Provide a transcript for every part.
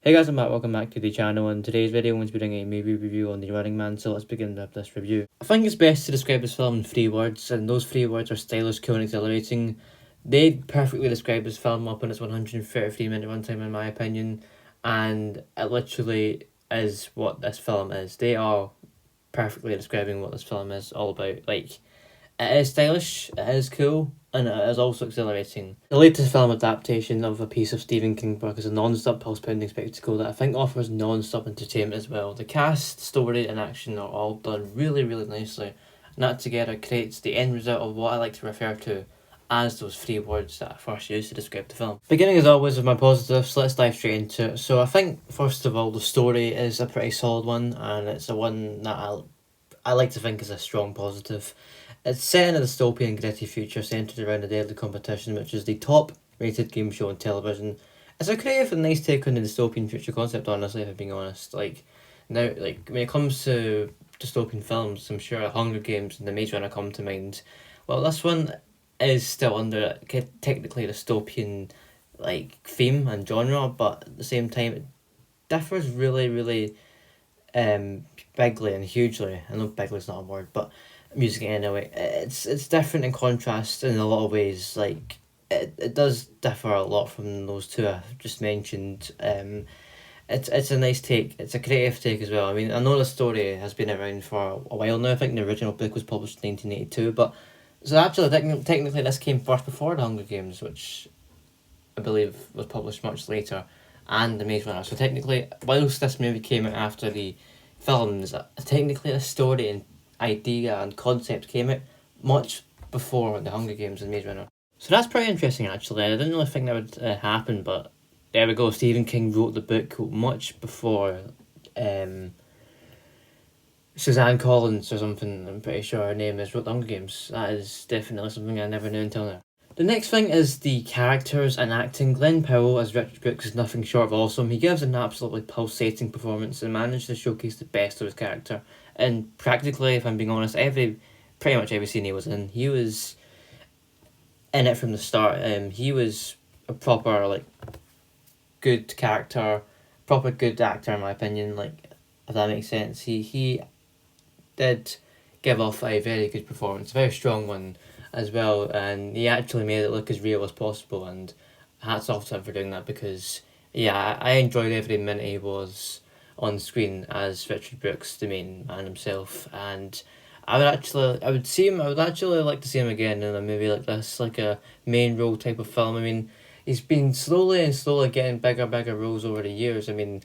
Hey guys, I'm Matt, welcome back to the channel. In today's video, I'm going to be doing a movie review on The Running Man, so let's begin with this review. I think it's best to describe this film in 3 words, and those 3 words are stylish, cool and exhilarating. They perfectly describe this film up in its 133-minute runtime in my opinion, and it literally is what this film is. They are perfectly describing what this film is all about. Like, it is stylish, it is cool, and it is also exhilarating. The latest film adaptation of a piece of Stephen King book is a non-stop pulse-pounding spectacle that I think offers non-stop entertainment as well. The cast, story and action are all done really nicely, and that together creates the end result of what I like to refer to as those 3 words that I first used to describe the film. Beginning as always with my positives, let's dive straight into it. So I think first of all the story is a pretty solid one, and it's a one that I like to think is a strong positive. It's set in a dystopian gritty future centred around a deadly competition, which is the top rated game show on television. It's a creative and nice take on the dystopian future concept, honestly, if I'm being honest. Now, when it comes to dystopian films, I'm sure Hunger Games and The Maze Runner come to mind. Well, this one is still under technically dystopian theme and genre, but at the same time it differs really bigly and hugely. I know bigly is not a word, but music anyway. It's different in contrast in a lot of ways. It does differ a lot from those two I've just mentioned. It's a nice take. It's a creative take as well. I mean, I know the story has been around for a while now. I think the original book was published in 1982, but so actually technically this came first before the Hunger Games, which I believe was published much later, and The Maze Runner. So technically, whilst this movie came out after the films, technically the story and idea and concept came out much before the Hunger Games and Maze Runner. So that's pretty interesting actually. I didn't really think that would happen, but there we go. Stephen King wrote the book much before Suzanne Collins or something, I'm pretty sure her name is, wrote the Hunger Games. That is definitely something I never knew until now. The next thing is the characters and acting. Glen Powell as Richard Brooks is nothing short of awesome. He gives an absolutely pulsating performance and managed to showcase the best of his character. And practically, if I'm being honest, pretty much every scene he was in, he was in it from the start. He was a proper good character, proper good actor in my opinion. If that makes sense, he did give off a very good performance, a very strong one as well, and he actually made it look as real as possible, and hats off to him for doing that, because I enjoyed every minute he was on screen as Richard Brooks, the main man himself, and I would actually like to see him again in a movie like this, like a main role type of film. I mean, he's been slowly getting bigger roles over the years. I mean,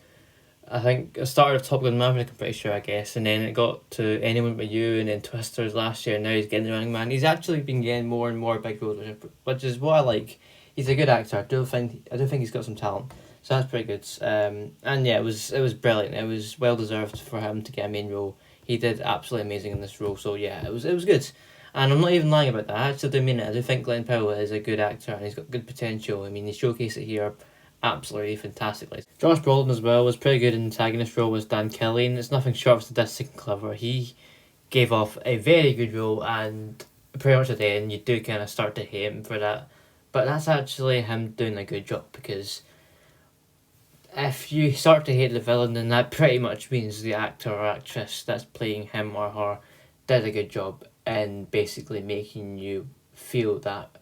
I think it started at Top Gun Maverick, I'm pretty sure, I guess, and then it got to Anyone But You, and then Twisters last year, and now he's getting The Running Man. He's actually been getting more and more big roles, which is what I like. He's a good actor. I do think he's got some talent, so that's pretty good. And yeah, it was brilliant. It was well deserved for him to get a main role. He did absolutely amazing in this role, so yeah, it was good. And I'm not even lying about that. I actually do mean it. I do think Glen Powell is a good actor, and he's got good potential. I mean, he showcased it here absolutely fantastically. Josh Brolin as well was pretty good in the antagonist role as Dan Kelly, and it's nothing short of sadistic and clever. He gave off a very good role, and pretty much at the end you do kind of start to hate him for that, but that's actually him doing a good job, because if you start to hate the villain, then that pretty much means the actor or actress that's playing him or her did a good job in basically making you feel that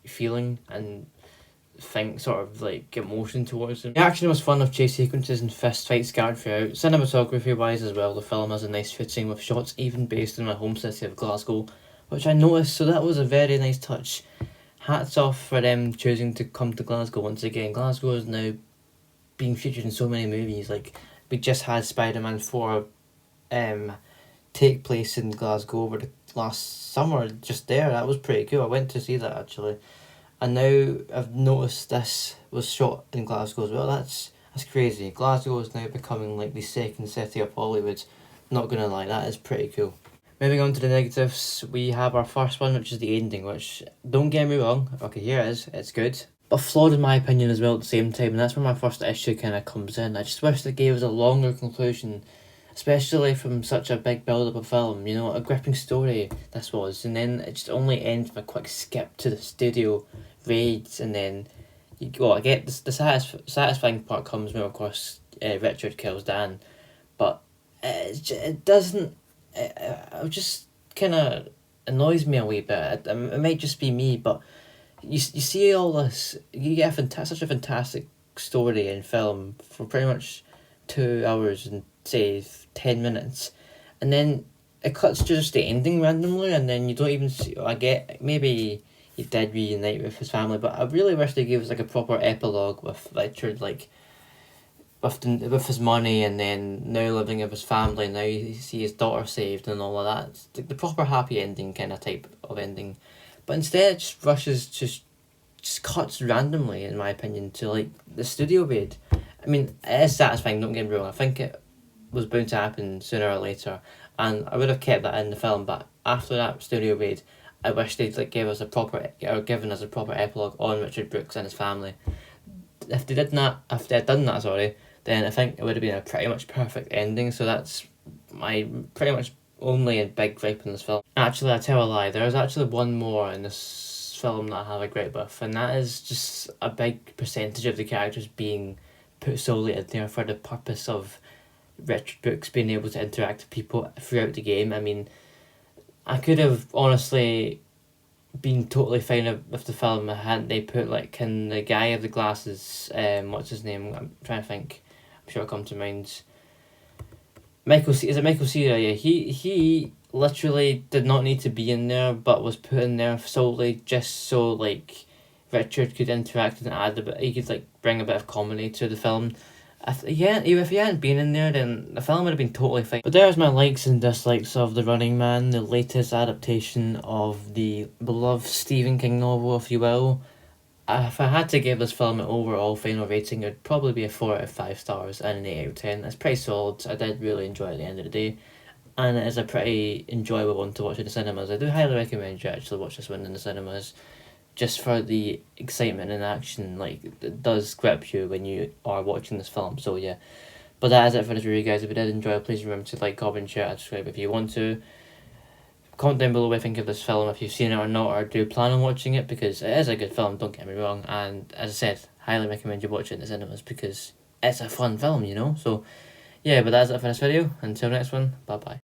feeling and think emotion towards them. The action was fun with chase sequences and fist fights scattered throughout. Cinematography wise as well, the film has a nice fitting with shots even based in my home city of Glasgow, which I noticed, so that was a very nice touch. Hats off for them choosing to come to Glasgow once again. Glasgow is now being featured in so many movies. We just had Spider-Man 4 take place in Glasgow over the last summer, just there. That was pretty cool. I went to see that actually. And now I've noticed this was shot in Glasgow as well. That's crazy. Glasgow is now becoming the second city of Hollywood. Not gonna lie, that is pretty cool. Moving on to the negatives, we have our first one, which is the ending, which, don't get me wrong, okay, here it is, it's good, but flawed in my opinion as well at the same time, and that's where my first issue kind of comes in. I just wish they gave us a longer conclusion, especially from such a big build-up of film, a gripping story this was, and then it just only ends with a quick skip to the studio raids, and then I get the satisfying part comes when, of course, Richard kills Dan, but it doesn't. It just kind of annoys me a wee bit. It might just be me, but you see all this. You get such a fantastic story in film for pretty much 2 hours and say 10 minutes, and then it cuts to just the ending randomly, and then you don't even see. I get maybe he did reunite with his family, but I really wish they gave us like a proper epilogue with Richard, like with his money, and then now living with his family, and now you see his daughter saved and all of that. It's like the proper happy ending kind of type of ending, but instead it just rushes just cuts randomly, in my opinion, to like the studio raid. I mean, it is satisfying. Don't get me wrong. I think it was bound to happen sooner or later, and I would have kept that in the film. But after that studio raid, I wish they'd like give us a proper or given us a proper epilogue on Richard Brooks and his family. If they had done that, sorry, then I think it would have been a pretty much perfect ending. So that's my pretty much only a big gripe in this film. Actually, I tell a lie. There is actually one more in this film that I have a gripe with, and that is just a big percentage of the characters being put solely in there for the purpose of Richard Brooks being able to interact with people throughout the game. I mean, I could have honestly been totally fine with the film hadn't they put like can the guy of the glasses, what's his name? I'm trying to think. I'm sure it'll come to mind. Is it Michael Cera? Yeah, he literally did not need to be in there, but was put in there solely just so like Richard could interact and add a bit. He could like bring a bit of comedy to the film. Yeah, if he hadn't been in there, then the film would have been totally fine. But there's my likes and dislikes of The Running Man, the latest adaptation of the beloved Stephen King novel, if you will. If I had to give this film an overall final rating, it'd probably be a 4 out of 5 stars and an 8 out of 10. It's pretty solid. I did really enjoy it at the end of the day. And it is a pretty enjoyable one to watch in the cinemas. I do highly recommend you actually watch this one in the cinemas, just for the excitement and action. Like, it does grip you when you are watching this film. So yeah, but that is it for this review, guys. If you did enjoy it, please remember to like, comment, share, and subscribe if you want to. Comment down below what you think of this film, if you've seen it or not, or do plan on watching it, because it is a good film, don't get me wrong. And as I said, highly recommend you watch it in the cinemas because it's a fun film, you know. So yeah, but that's it for this video. Until next one, bye bye.